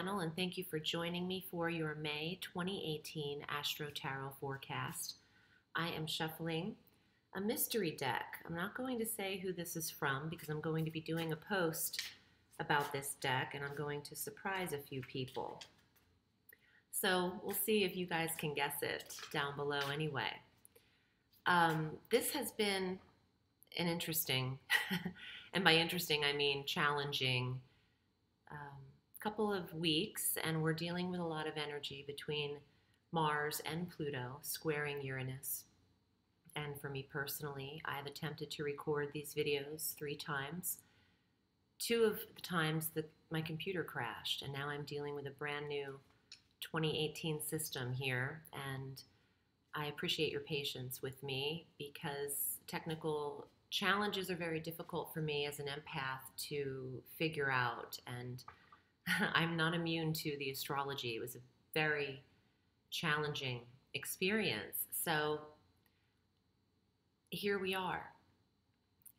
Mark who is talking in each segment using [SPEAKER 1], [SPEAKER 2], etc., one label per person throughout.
[SPEAKER 1] channel, and thank you for joining me for your May 2018 Astro Tarot forecast. I am shuffling a mystery deck. I'm not going to say who this is from because I'm going to be doing a post about this deck and I'm going to surprise a few people. So we'll see if you guys can guess it down below anyway. This has been an interesting, and by interesting I mean challenging, couple of weeks, and we're dealing with a lot of energy between Mars and Pluto squaring Uranus. And for me personally, I have attempted to record these videos 3 times. 2 of the times my computer crashed, and now I'm dealing with a brand new 2018 system here, and I appreciate your patience with me because technical challenges are very difficult for me as an empath to figure out, and I'm not immune to the astrology. It was a very challenging experience. So here we are.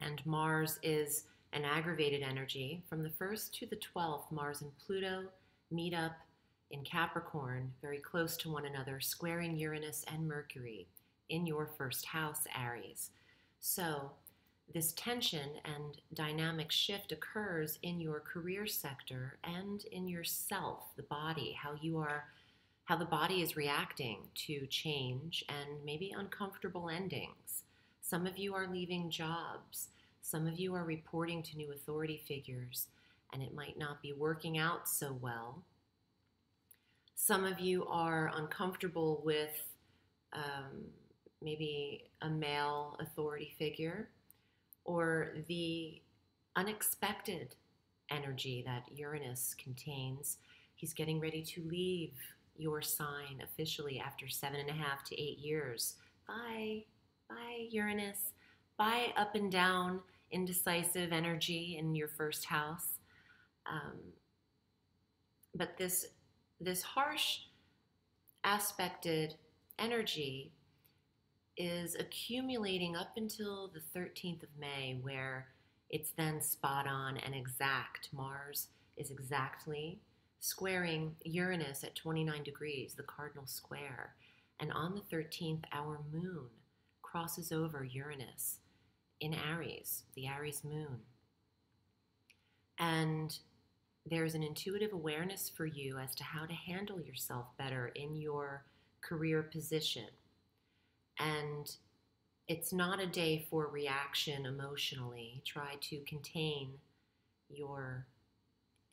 [SPEAKER 1] And Mars is an aggravated energy. From the 1st to the 12th, Mars and Pluto meet up in Capricorn, very close to one another, squaring Uranus and Mercury in your 1st house, Aries. So this tension and dynamic shift occurs in your career sector and in yourself, the body, how the body is reacting to change and maybe uncomfortable endings. Some of you are leaving jobs. Some of you are reporting to new authority figures, and it might not be working out so well. Some of you are uncomfortable with maybe a male authority figure, or the unexpected energy that Uranus contains. He's getting ready to leave your sign officially after 7.5 to 8 years. Bye, bye Uranus. Bye up and down, indecisive energy in your 1st house. But this harsh aspected energy is accumulating up until the 13th of May, where it's then spot on and exact. Mars is exactly squaring Uranus at 29 degrees, the cardinal square. And on the 13th, our moon crosses over Uranus in Aries, the Aries moon. And there's an intuitive awareness for you as to how to handle yourself better in your career position. And it's not a day for reaction emotionally. Try to contain your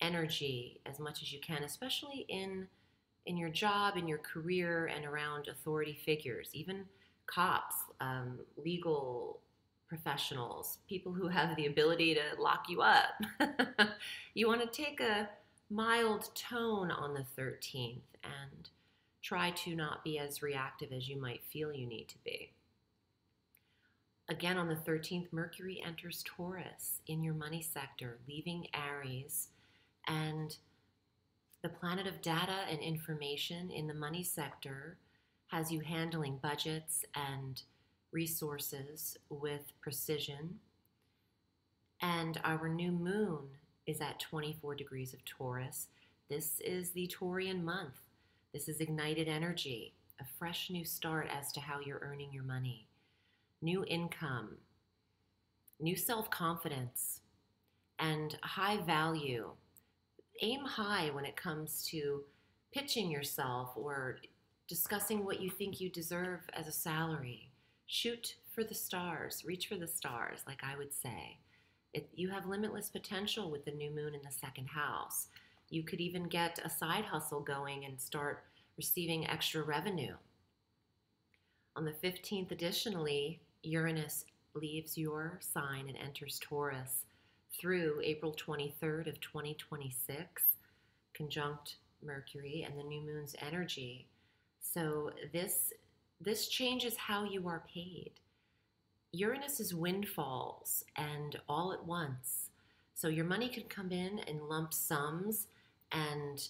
[SPEAKER 1] energy as much as you can, especially in your job, in your career, and around authority figures, even cops, legal professionals, people who have the ability to lock you up. You want to take a mild tone on the 13th and try to not be as reactive as you might feel you need to be. Again, on the 13th, Mercury enters Taurus in your money sector, leaving Aries, and the planet of data and information in the money sector has you handling budgets and resources with precision. And our new moon is at 24 degrees of Taurus. This is the Taurian month. This is ignited energy, a fresh new start as to how you're earning your money, new income, new self-confidence, and high value. Aim high when it comes to pitching yourself or discussing what you think you deserve as a salary. Shoot for the stars, reach for the stars, like I would say. You have limitless potential with the new moon in the 2nd house. You could even get a side hustle going and start receiving extra revenue. On the 15th, additionally, Uranus leaves your sign and enters Taurus through April 23rd of 2026, conjunct Mercury and the new moon's energy. So this changes how you are paid. Uranus is windfalls and all at once. So your money could come in lump sums and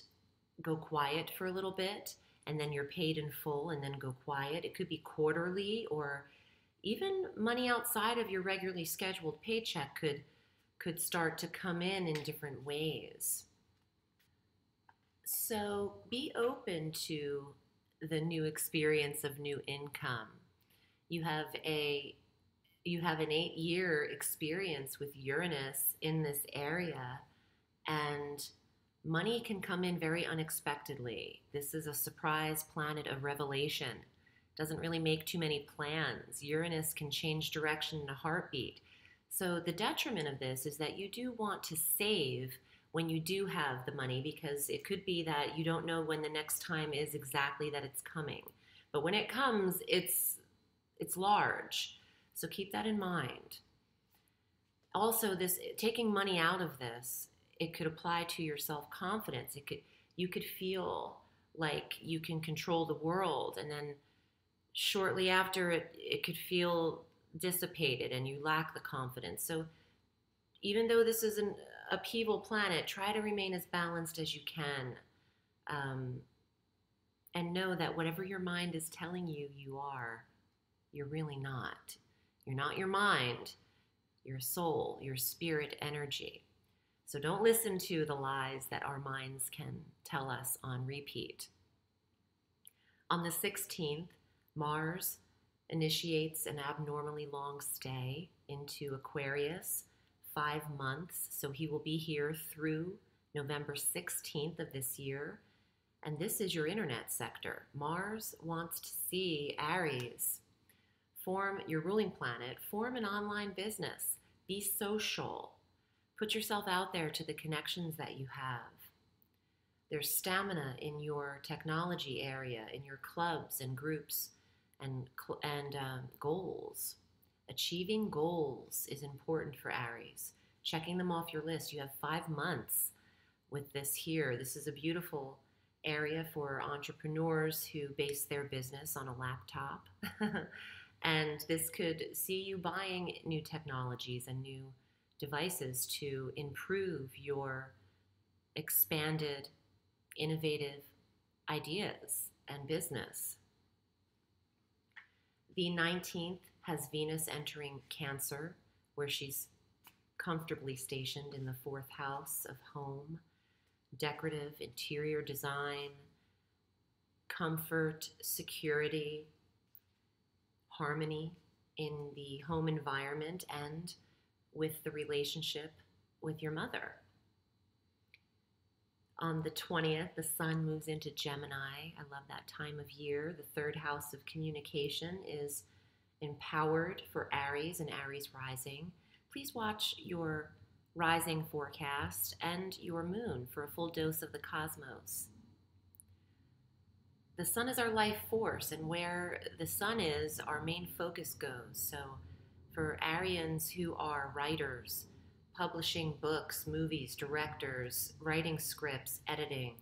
[SPEAKER 1] go quiet for a little bit, and then you're paid in full and then go quiet. It could be quarterly, or even money outside of your regularly scheduled paycheck could start to come in different ways. So be open to the new experience of new income. You have a you have an 8-year experience with Uranus in this area, and money can come in very unexpectedly. This is a surprise planet of revelation. Doesn't really make too many plans. Uranus can change direction in a heartbeat. So the detriment of this is that you do want to save when you do have the money, because it could be that you don't know when the next time is exactly that it's coming. But when it comes, it's large. So keep that in mind. Also, this taking money out of this, it could apply to your self-confidence. You could feel like you can control the world, and then shortly after it could feel dissipated and you lack the confidence. So even though this is an upheaval planet, try to remain as balanced as you can, and know that whatever your mind is telling you you are, you're really not. You're not your mind, your soul, your spirit energy. So don't listen to the lies that our minds can tell us on repeat. On the 16th, Mars initiates an abnormally long stay into Aquarius, 5 months. So he will be here through November 16th of this year. And this is your internet sector. Mars wants to see Aries. Your ruling planet, form an online business. Be social. Put yourself out there to the connections that you have. There's stamina in your technology area, in your clubs and groups and goals. Achieving goals is important for Aries. Checking them off your list. You have 5 months with this here. This is a beautiful area for entrepreneurs who base their business on a laptop. And this could see you buying new technologies and new devices to improve your expanded, innovative ideas and business. The 19th has Venus entering Cancer, where she's comfortably stationed in the 4th house of home, decorative interior design, comfort, security, harmony in the home environment and with the relationship with your mother. On the 20th, the sun moves into Gemini. I love that time of year. The 3rd house of communication is empowered for Aries and Aries rising. Please watch your rising forecast and your moon for a full dose of the cosmos. The sun is our life force, and where the sun is, our main focus goes. So for Arians who are writers, publishing books, movies, directors, writing scripts, editing,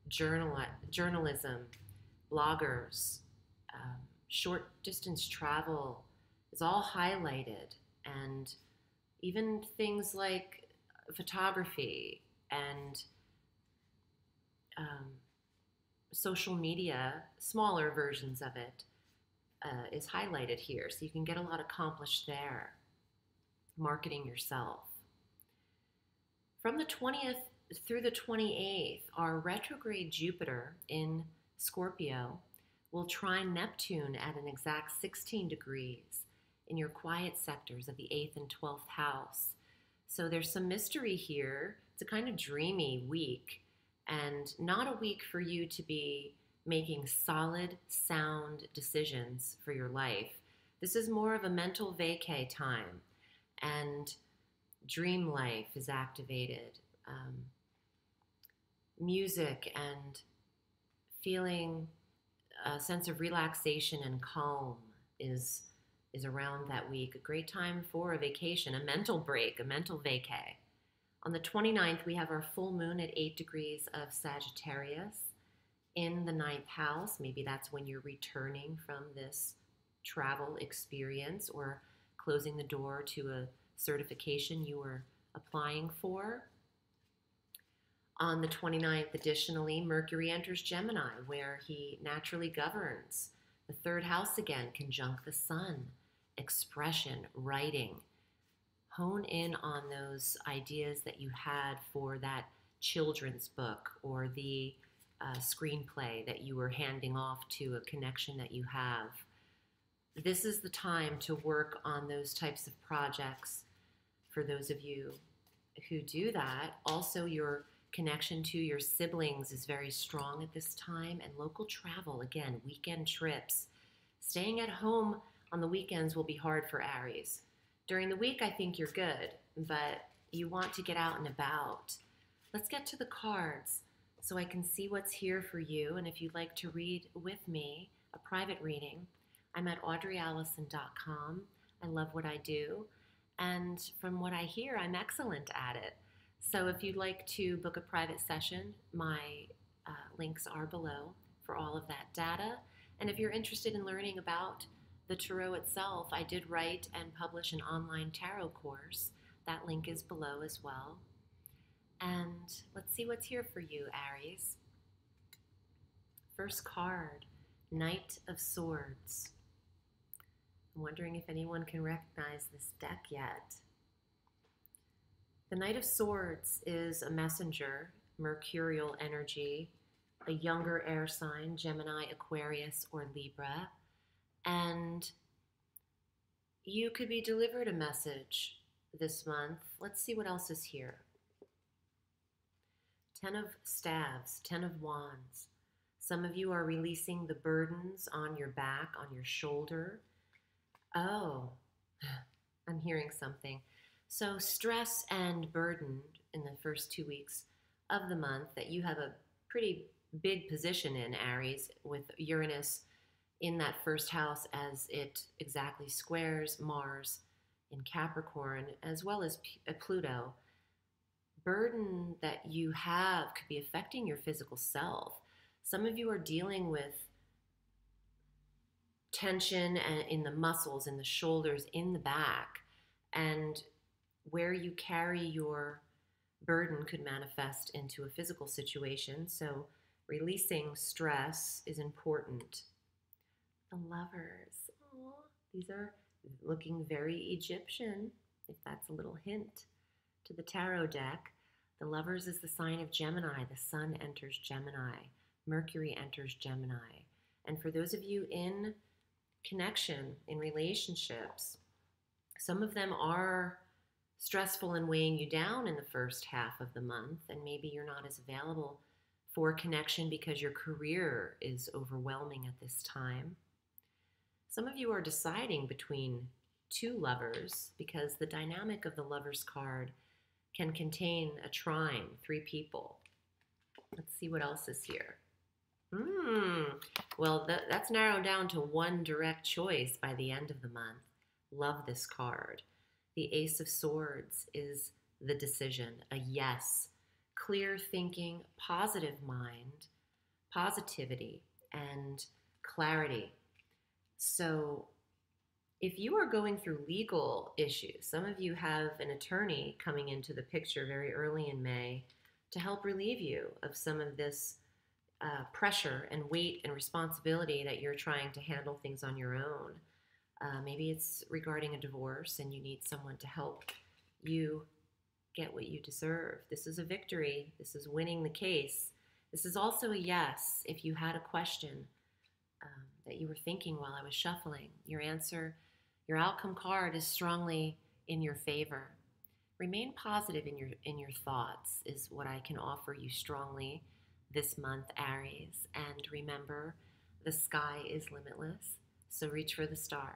[SPEAKER 1] journalism, bloggers, short distance travel is all highlighted, and even things like photography and social media, smaller versions of it, is highlighted here. So you can get a lot accomplished there, marketing yourself. From the 20th through the 28th, our retrograde Jupiter in Scorpio will trine Neptune at an exact 16 degrees in your quiet sectors of the 8th and 12th house. So there's some mystery here. It's a kind of dreamy week, and not a week for you to be making solid, sound decisions for your life. This is more of a mental vacay time, and dream life is activated. Music and feeling a sense of relaxation and calm is around that week. A great time for a vacation, a mental break, a mental vacay. On the 29th, we have our full moon at 8 degrees of Sagittarius in the 9th house. Maybe that's when you're returning from this travel experience or closing the door to a certification you were applying for. On the 29th, additionally, Mercury enters Gemini, where he naturally governs. The 3rd house again, conjunct the sun, expression, writing. Hone in on those ideas that you had for that children's book or the screenplay that you were handing off to a connection that you have. This is the time to work on those types of projects for those of you who do that. Also, your connection to your siblings is very strong at this time, and local travel, again, weekend trips. Staying at home on the weekends will be hard for Aries. During the week, I think you're good, but you want to get out and about. Let's get to the cards so I can see what's here for you. And if you'd like to read with me, a private reading, I'm at audreyalison.com. I love what I do. And from what I hear, I'm excellent at it. So if you'd like to book a private session, my links are below for all of that data. And if you're interested in learning about the tarot itself, I did write and publish an online tarot course. That link is below as well. And let's see what's here for you, Aries. First card, Knight of Swords. I'm wondering if anyone can recognize this deck yet. The Knight of Swords is a messenger, mercurial energy, a younger air sign, Gemini, Aquarius, or Libra. And you could be delivered a message this month. Let's see what else is here. Ten of Staves, Ten of Wands. Some of you are releasing the burdens on your back, on your shoulder. Oh, I'm hearing something. So stress and burden in the first 2 weeks of the month that you have a pretty big position in, Aries, with Uranus in that first house as it exactly squares Mars in Capricorn, as well as Pluto. Burden that you have could be affecting your physical self. Some of you are dealing with tension in the muscles, in the shoulders, in the back, and where you carry your burden could manifest into a physical situation. So releasing stress is important. The Lovers. Aww, these are looking very Egyptian, if that's a little hint to the tarot deck. The Lovers is the sign of Gemini. The Sun enters Gemini. Mercury enters Gemini. And for those of you in connection, in relationships, some of them are stressful and weighing you down in the first half of the month, and maybe you're not as available for connection because your career is overwhelming at this time. Some of you are deciding between two lovers because the dynamic of the Lovers card can contain a trine, 3 people. Let's see what else is here. Well, that's narrowed down to one direct choice by the end of the month. Love this card. The Ace of Swords is the decision, a yes. Clear thinking, positive mind, positivity, and clarity. So if you are going through legal issues, some of you have an attorney coming into the picture very early in May to help relieve you of some of this pressure and weight and responsibility that you're trying to handle things on your own. Maybe it's regarding a divorce and you need someone to help you get what you deserve. This is a victory. This is winning the case. This is also a yes if you had a question that you were thinking while I was shuffling. Your answer, your outcome card is strongly in your favor. Remain positive in your thoughts is what I can offer you strongly this month, Aries. And remember, the sky is limitless, so reach for the stars.